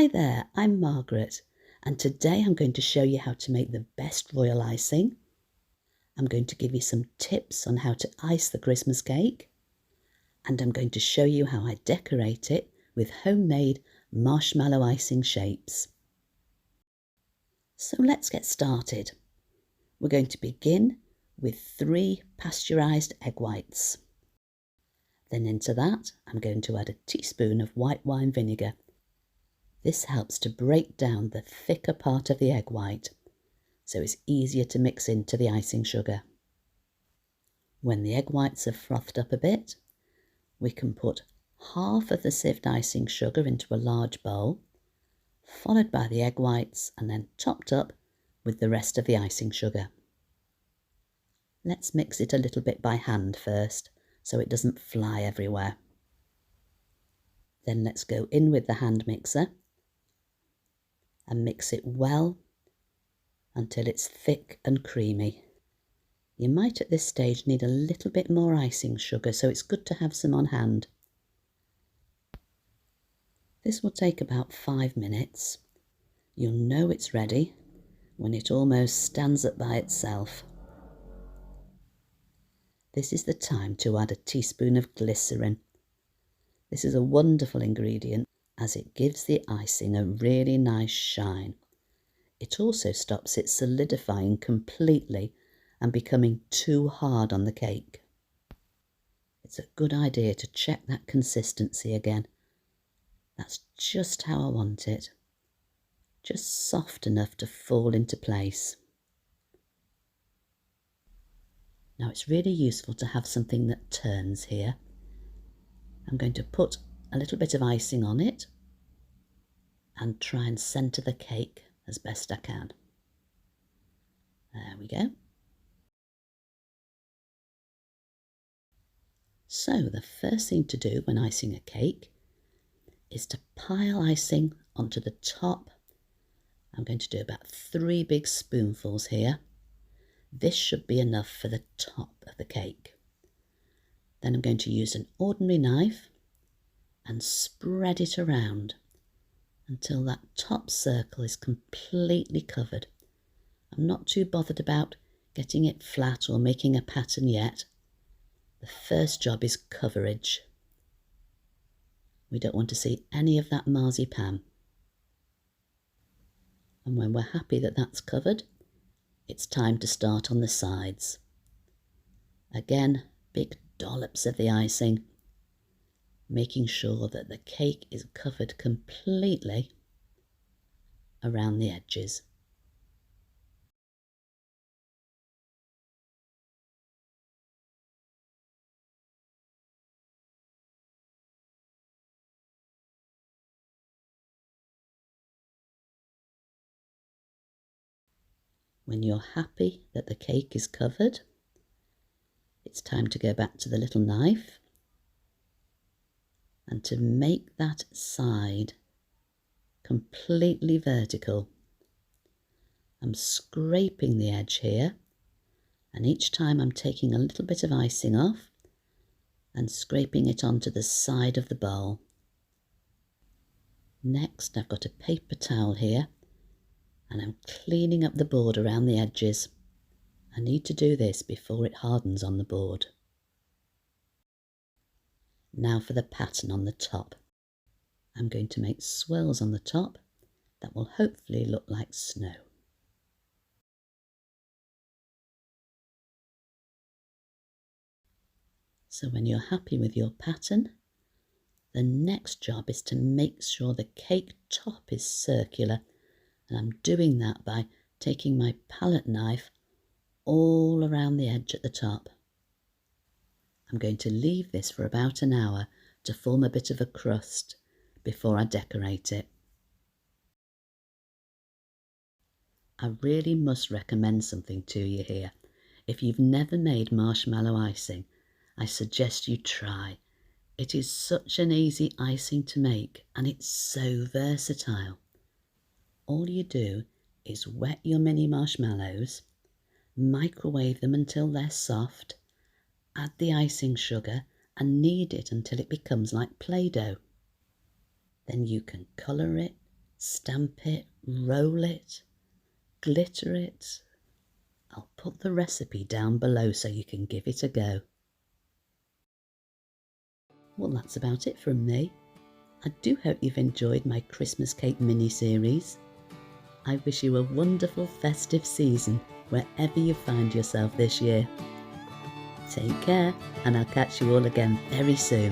Hi there, I'm Margaret, and today I'm going to show you how to make the best royal icing. I'm going to give you some tips on how to ice the Christmas cake, and I'm going to show you how I decorate it with homemade marshmallow icing shapes. So let's get started. We're going to begin with 3 pasteurised egg whites. Then into that I'm going to add a teaspoon of white wine vinegar. This helps to break down the thicker part of the egg white, so it's easier to mix into the icing sugar. When the egg whites have frothed up a bit, we can put half of the sieved icing sugar into a large bowl, followed by the egg whites and then topped up with the rest of the icing sugar. Let's mix it a little bit by hand first, so it doesn't fly everywhere. Then let's go in with the hand mixer and mix it well until it's thick and creamy. You might at this stage need a little bit more icing sugar, so it's good to have some on hand. This will take about 5 minutes. You'll know it's ready when it almost stands up by itself. This is the time to add a teaspoon of glycerine. This is a wonderful ingredient as it gives the icing a really nice shine. It also stops it solidifying completely and becoming too hard on the cake. It's a good idea to check that consistency again. That's just how I want it. Just soft enough to fall into place. Now it's really useful to have something that turns here. I'm going to put a little bit of icing on it and try and centre the cake as best I can. There we go. So the first thing to do when icing a cake is to pile icing onto the top. I'm going to do about 3 big spoonfuls here. This should be enough for the top of the cake. Then I'm going to use an ordinary knife and spread it around until that top circle is completely covered. I'm not too bothered about getting it flat or making a pattern yet. The first job is coverage. We don't want to see any of that marzipan. And when we're happy that that's covered, it's time to start on the sides. Again, big dollops of the icing, making sure that the cake is covered completely around the edges. When you're happy that the cake is covered, it's time to go back to the little knife and to make that side completely vertical. I'm scraping the edge here, and each time I'm taking a little bit of icing off and scraping it onto the side of the bowl. Next, I've got a paper towel here and I'm cleaning up the board around the edges. I need to do this before it hardens on the board. Now for the pattern on the top. I'm going to make swirls on the top that will hopefully look like snow. So when you're happy with your pattern, the next job is to make sure the cake top is circular, and I'm doing that by taking my palette knife all around the edge at the top. I'm going to leave this for about an hour to form a bit of a crust before I decorate it. I really must recommend something to you here. If you've never made marshmallow icing, I suggest you try. It is such an easy icing to make and it's so versatile. All you do is wet your mini marshmallows, microwave them until they're soft, add the icing sugar and knead it until it becomes like Play-Doh. Then you can colour it, Stamp it, roll it, glitter it. I'll put the recipe down below so you can give it a go. Well, that's about it from me. I do hope you've enjoyed my Christmas cake mini-series. I wish you a wonderful festive season wherever you find yourself this year. Take care, and I'll catch you all again very soon.